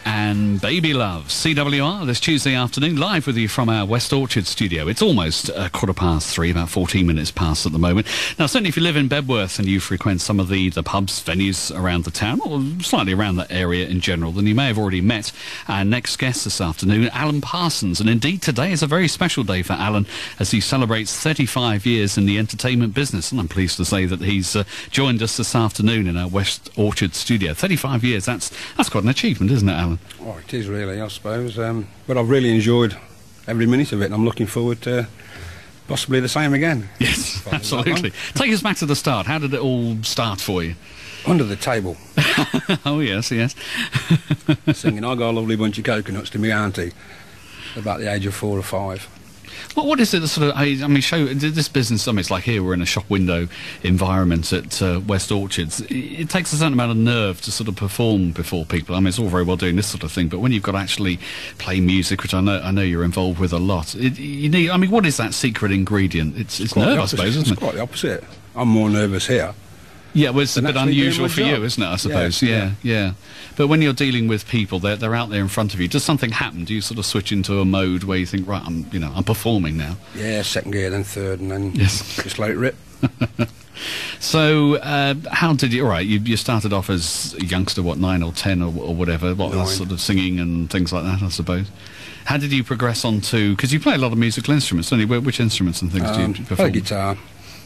and Baby Love. CWR this Tuesday afternoon, live with you from our West Orchard studio. It's almost 3:15, about 14 minutes past at the moment. Now, certainly if you live in Bedworth and you frequent some of the pubs, venues around the town, or slightly around that area in general, then you may have already met our next guest this afternoon, Allen Parsons. And indeed, today is a very special day for Allen as he celebrates 35 years in the entertainment business. And I'm pleased to say that he's joined us this afternoon in our West Orchard studio. 35 years, that's quite an achievement, isn't it, Allen? Oh, it is really, I suppose. But I've really enjoyed every minute of it, and I'm looking forward to possibly the same again. Yes, absolutely. Take us back to the start. How did it all start for you? Under the table. Oh, yes, yes. Singing I Got a Lovely Bunch of Coconuts to my auntie about the age of 4 or 5. What is it that sort of, I mean, show this business, I mean, it's like here, we're in a shop window environment at West Orchards. It takes a certain amount of nerve to sort of perform before people. I mean, it's all very well doing this sort of thing, but when you've got to actually play music, which I know you're involved with a lot, you need, I mean, what is that secret ingredient? It's nerve, I suppose, isn't it? It's quite the opposite. I'm more nervous here. Yeah, well, it's a bit unusual for you, isn't it, I suppose? Yeah. But when you're dealing with people, they're out there in front of you. Does something happen? Do you sort of switch into a mode where you think, right, I'm performing now? Yeah, second gear, then third, and then just let it rip. So, how did you... All right, you started off as a youngster, 9 or 10 or whatever, sort of singing and things like that, I suppose. How did you progress on to... Because you play a lot of musical instruments, don't you? Which instruments and things do you perform? Play guitar,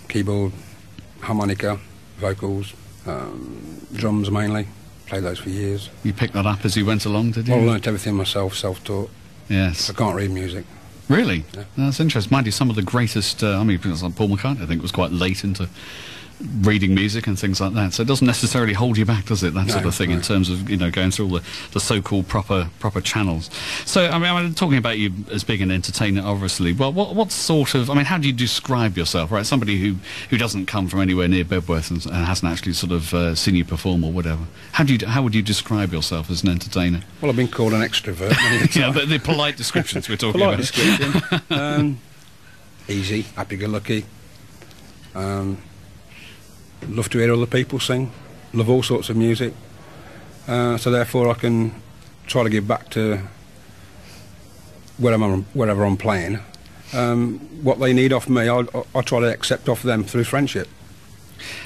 keyboard, harmonica, vocals, drums mainly. Played those for years. You picked that up as you went along, did you? Well, I learnt everything myself, self-taught. Yes. I can't read music. Really? Yeah. That's interesting. Mind you, some of the greatest, I mean, like Paul McCartney, I think, was quite late into reading music and things like that. So it doesn't necessarily hold you back, does it? That sort of thing, in terms of, going through all the so-called proper channels. So, I mean, I'm talking about you as being an entertainer, obviously. Well, what sort of, I mean, how do you describe yourself, right? Somebody who doesn't come from anywhere near Bedworth and hasn't actually sort of seen you perform or whatever. How would you describe yourself as an entertainer? Well, I've been called an extrovert. Yeah, but the polite descriptions we're talking polite about. description. Easy, happy-go-lucky. Love to hear other people sing. Love all sorts of music. So therefore I can try to give back to wherever I'm playing. What they need off me, I try to accept off them through friendship.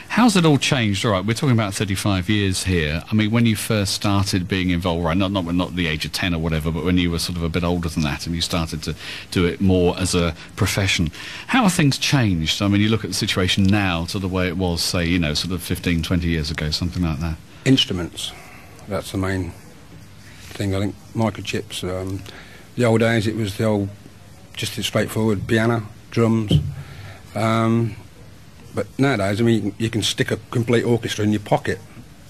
How's it all changed? All right, we're talking about 35 years here. I mean, when you first started being involved, right, not the age of 10 or whatever, but when you were sort of a bit older than that and you started to do it more as a profession, how have things changed? I mean, you look at the situation now to the way it was, say, sort of 15, 20 years ago, something like that. Instruments. That's the main thing, I think. Microchips. The old days, it was the old, just a straightforward piano, drums. But nowadays, I mean, you can stick a complete orchestra in your pocket,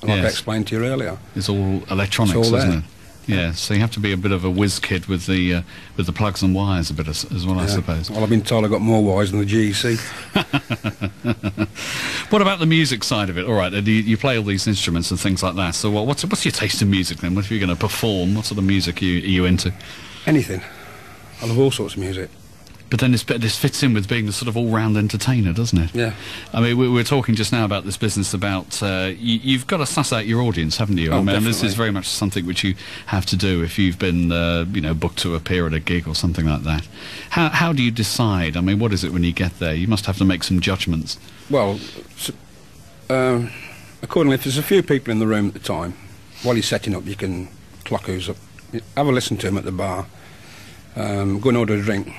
like I explained to you earlier. It's all electronics, isn't it? Yeah, so you have to be a bit of a whiz kid with the plugs and wires a bit as well, I suppose. Well, I've been told I've got more wires than the GEC. What about the music side of it? All right, you play all these instruments and things like that, so what's your taste in music then? What if you're going to perform? What sort of music are you into? Anything. I love all sorts of music. But then this fits in with being the sort of all-round entertainer, doesn't it? Yeah. I mean, we were talking just now about this business about you've got to suss out your audience, haven't you? Oh, I mean, this is very much something which you have to do if you've been, booked to appear at a gig or something like that. How do you decide? I mean, what is it when you get there? You must have to make some judgments. Well, accordingly, if there's a few people in the room at the time, while you're setting up, you can clock who's up. Have a listen to them at the bar. Go and order a drink.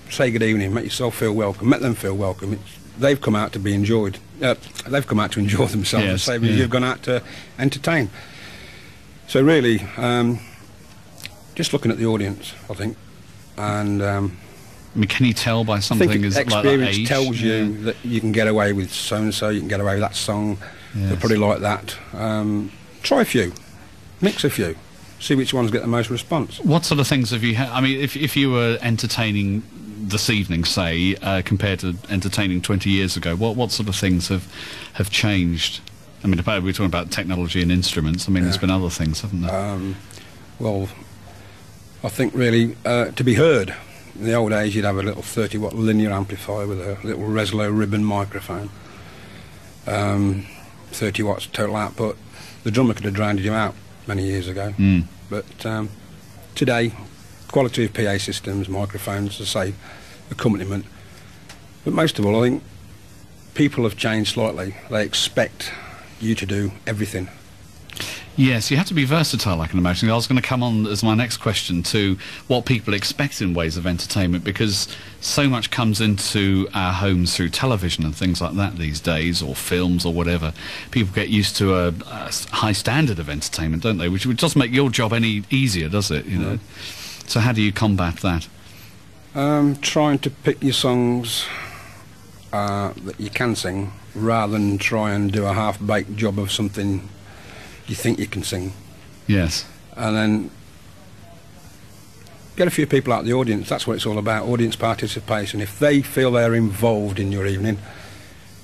Say good evening, make yourself feel welcome, make them feel welcome. They've come out to be enjoyed. They've come out to enjoy themselves. Yes, the same as you've gone out to entertain. So really, just looking at the audience, I think, and I mean, can you tell by something like that age? Experience tells you that you can get away with so and so, you can get away with that song. Yes. They're probably like that. Try a few, mix a few. See which ones get the most response. What sort of things have you had? I mean, if you were entertaining this evening, say, compared to entertaining 20 years ago, what sort of things have changed? I mean, we're talking about technology and instruments. I mean, there's been other things, haven't there? Well, I think really to be heard. In the old days, you'd have a little 30-watt linear amplifier with a little Reslo ribbon microphone. 30 watts total output. The drummer could have drowned you out many years ago. But today, quality of PA systems, microphones, as I say, accompaniment. But most of all, I think people have changed slightly. They expect you to do everything. Yes, you have to be versatile, I can imagine. I was going to come on as my next question to what people expect in ways of entertainment, because so much comes into our homes through television and things like that these days, or films or whatever. People get used to a high standard of entertainment, don't they? Which doesn't make your job any easier, does it? You know. So how do you combat that? Trying to pick your songs that you can sing, rather than try and do a half-baked job of something you think you can sing. Yes. And then get a few people out of the audience. That's what it's all about, audience participation. If they feel they're involved in your evening,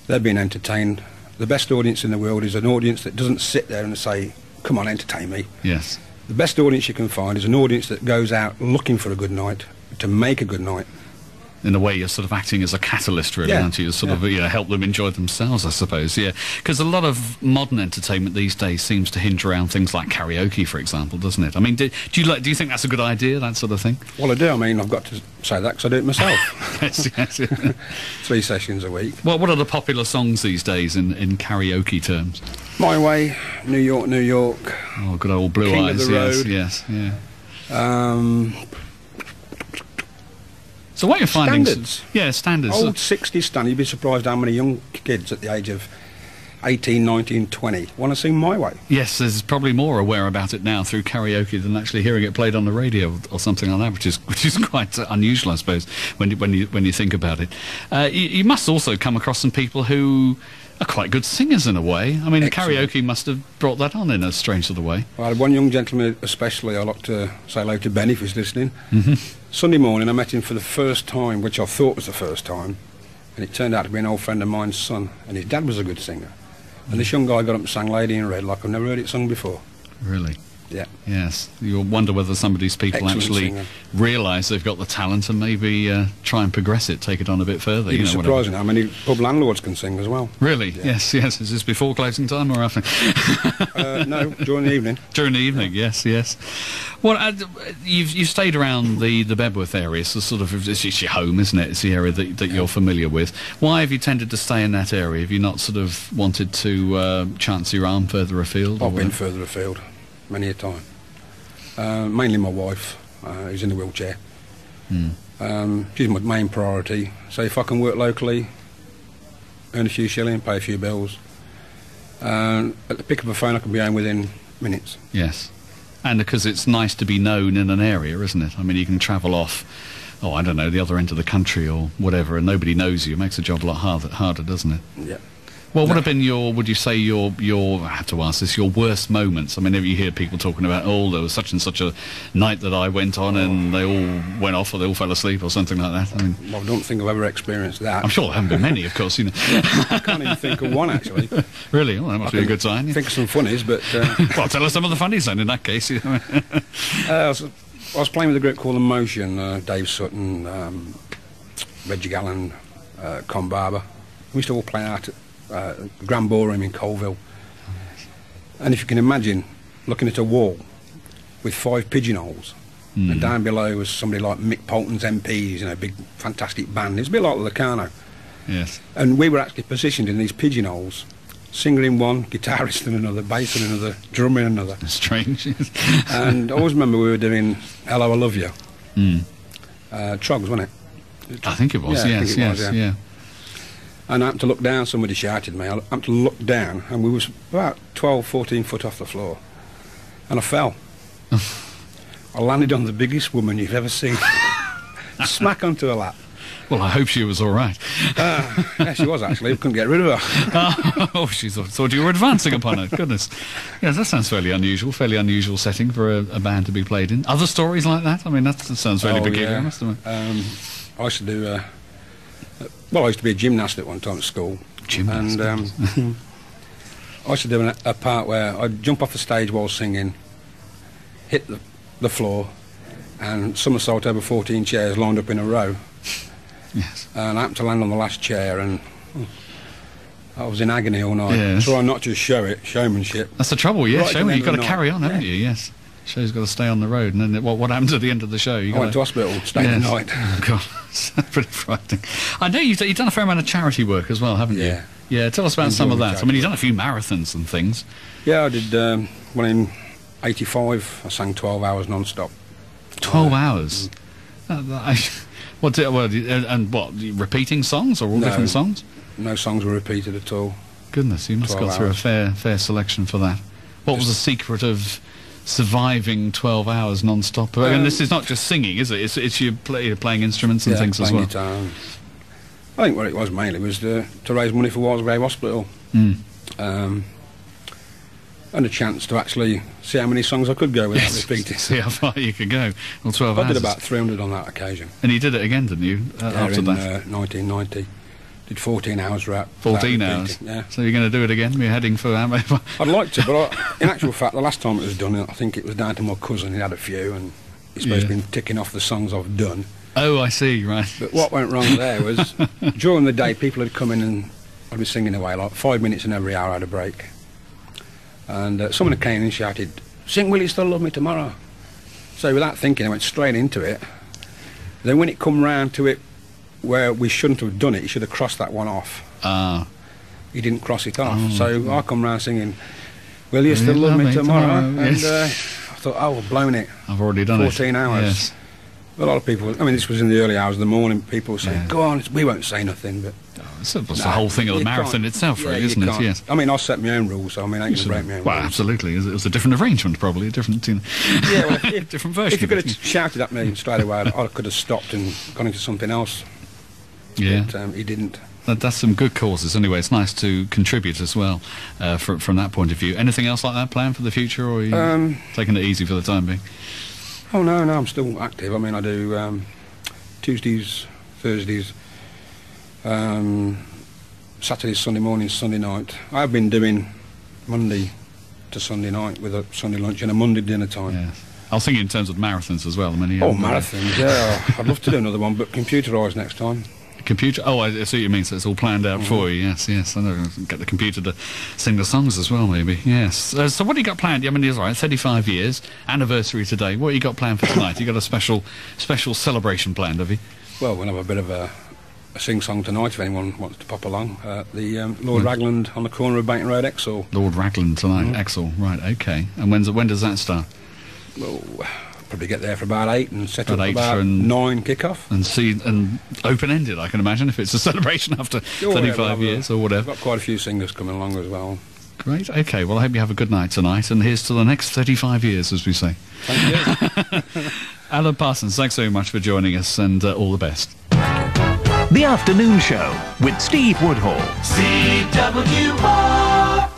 they're being entertained. The best audience in the world is an audience that doesn't sit there and say, come on, entertain me. Yes. The best audience you can find is an audience that goes out looking for a good night, to make a good night. In a way, you're sort of acting as a catalyst, really, aren't you? Sort of, help them enjoy themselves, I suppose. Yeah, because a lot of modern entertainment these days seems to hinge around things like karaoke, for example, doesn't it? I mean, do you think that's a good idea, that sort of thing? Well, I do. I mean, I've got to say that because I do it myself. yes. 3 sessions a week. Well, what are the popular songs these days in karaoke terms? My Way, New York, New York. Oh, good old Blue King Eyes. of the Road. Yes. So what you're finding... Standards. Yeah, standards. Old 60s standards. You'd be surprised how many young kids at the age of 18, 19, 20 want to sing My Way. Yes, there's probably more aware about it now through karaoke than actually hearing it played on the radio or something like that, which is quite unusual, I suppose, when you think about it. You must also come across some people who are quite good singers in a way. I mean, Excellent. Karaoke must have brought that on in a strange sort of way. Well, I had one young gentleman especially, I'd like to say hello to Ben if he's listening. Mm-hmm. Sunday morning I met him for the first time, which I thought was the first time, and it turned out to be an old friend of mine's son, and his dad was a good singer. And this young guy got up and sang Lady in Red like I've never heard it sung before. Really? Yeah. Yes. You'll wonder whether some of these people Excellent actually singer. realise they've got the talent and maybe try and progress it, take it on a bit further. It's surprising how many pub landlords can sing as well. Really? Yeah. Yes. Is this before closing time or after? No, during the evening. During the evening, yes. Well, you've stayed around the Bedworth area, so sort of it's your home, isn't it? It's the area that you're familiar with. Why have you tended to stay in that area? Have you not sort of wanted to chance your arm further afield? I've been further afield many a time. Mainly my wife, who's in the wheelchair. She's my main priority. So if I can work locally, earn a few shillings, pay a few bills, at the pick of a phone I can be home within minutes. Yes. And because it's nice to be known in an area, isn't it? I mean, you can travel off, I don't know, the other end of the country or whatever, and nobody knows you. It makes the job a lot harder, doesn't it? Yeah. Well, what have been would you say your, I have to ask this, your worst moments? I mean, you hear people talking about, there was such and such a night that I went on and they all went off or they all fell asleep or something like that. I mean, well, I don't think I've ever experienced that. I'm sure there haven't been many, of course, I can't even think of one, actually. Really? Well, that must be a good sign. I think of some funnies, but... well, tell us some of the funnies then, in that case. I was playing with a group called The Motion, Dave Sutton, Reggie Gallen, Con Barber. We used to all play out at Grand Ballroom in Colville. And if you can imagine looking at a wall with 5 pigeonholes, and down below was somebody like Mick Polton's MPs, big fantastic band. It's a bit like the Locarno. Yes. And we were actually positioned in these pigeonholes, singer in one, guitarist in another, bass in another, drummer in another. Strange. And I always remember we were doing Hello, I Love You. Trogs, wasn't it? I think it was, Yeah, I think it was, yeah. And I happened to look down, somebody shouted at me, I happened to look down, and we was about 12, 14 foot off the floor. And I fell. I landed on the biggest woman you've ever seen. Smack onto her lap. Well, I hope she was all right. Yeah, she was actually. We couldn't get rid of her. She thought you were advancing upon her. Goodness. Yes, that sounds fairly unusual setting for a band to be played in. Other stories like that? I mean, that sounds really peculiar, yeah. must it? I used to do... I used to be a gymnast at one time at school. Gymnast. And I used to do a part where I'd jump off the stage while singing, hit the floor, and somersault over 14 chairs lined up in a row. Yes. And I happened to land on the last chair, and I was in agony all night. Yes. Trying not to show it, showmanship. That's the trouble, yes. Right, You've got to night. carry on, haven't you? Yes. Show's got to stay on the road. And then what happens at the end of the show? I went to hospital, stayed the night. Oh, God. That's pretty frightening. I know you've done a fair amount of charity work as well, haven't you? Yeah. Yeah, tell us about some of that. I mean, you've done a few marathons and things. Yeah, I did one in 85. I sang 12 hours non-stop. 12 hours? Repeating songs or all different songs? No songs were repeated at all. Goodness, you must have got through a fair selection for that. What was the secret of surviving 12 hours non-stop? And this is not just singing, is it? It's you're playing instruments and things as well. Guitar. I think what it was mainly was to raise money for Walsgrave Hospital. And a chance to actually see how many songs I could go without repeating. See how far you could go. Well, 12 hours. I did about 300 on that occasion. And you did it again, didn't you, after that? 1990. Did 14 hours throughout. 14 hours? Yeah. So you're going to do it again? You're heading for... I'd like to, but in actual fact, the last time it was done, I think it was down to my cousin. He had a few, and he's supposed to be ticking off the songs I've done. Oh, I see, right. But what went wrong there was, during the day, people had come in and I'd be singing away, like 5 minutes in every hour I had a break. And someone came in and shouted, "Sing Will You Still Love Me Tomorrow?" So without thinking, I went straight into it. Then when it come round to it where we shouldn't have done it, he should have crossed that one off. He didn't cross it off. So I come round singing, "Will You Still Love Me Tomorrow?" And I thought, oh, I've blown it. I've already done 14 hours. Yes. A lot of people, I mean, this was in the early hours of the morning, people were saying, "Go on, we won't say nothing." But it's the whole thing of the marathon itself, really, isn't it? Yes. I mean, I set my own rules, so I mean, I ain't going to break my own rules. Well, absolutely. It was a different arrangement, probably, a different, different version. If you could have shouted at me straight away, I could have stopped and gone into something else. Yeah. But he didn't. That's some good causes. Anyway, it's nice to contribute as well from that point of view. Anything else like that planned for the future, or are you taking it easy for the time being? Oh, no, I'm still active. I mean, I do Tuesdays, Thursdays, Saturdays, Sunday mornings, Sunday night. I've been doing Monday to Sunday night with a Sunday lunch and a Monday dinner time. Yes. I was thinking in terms of marathons as well. I mean, marathons, yeah. I'd love to do another one, but computerised next time. Computer? Oh, I see what you mean. So it's all planned out for you. Yes. I know. Get the computer to sing the songs as well, maybe. Yes. So what do you got planned? I mean, it's all right. 35 years anniversary today. What you got planned for tonight? You got a special celebration planned, have you? Well, we'll have a bit of a sing-song tonight if anyone wants to pop along. The Lord Ragland on the corner of Baton Road, Exall. Lord Ragland tonight, Exall. Right. Okay. And when does that start? Well, probably get there for about 8 and set up about 9 kick-off. And open-ended, I can imagine, if it's a celebration after 35 years or whatever. We've got quite a few singers coming along as well. Great. Okay, well, I hope you have a good night tonight, and here's to the next 35 years, as we say. Thank you. Alan Parsons, thanks very much for joining us, and all the best. The Afternoon Show with Steve Woodhall. CWR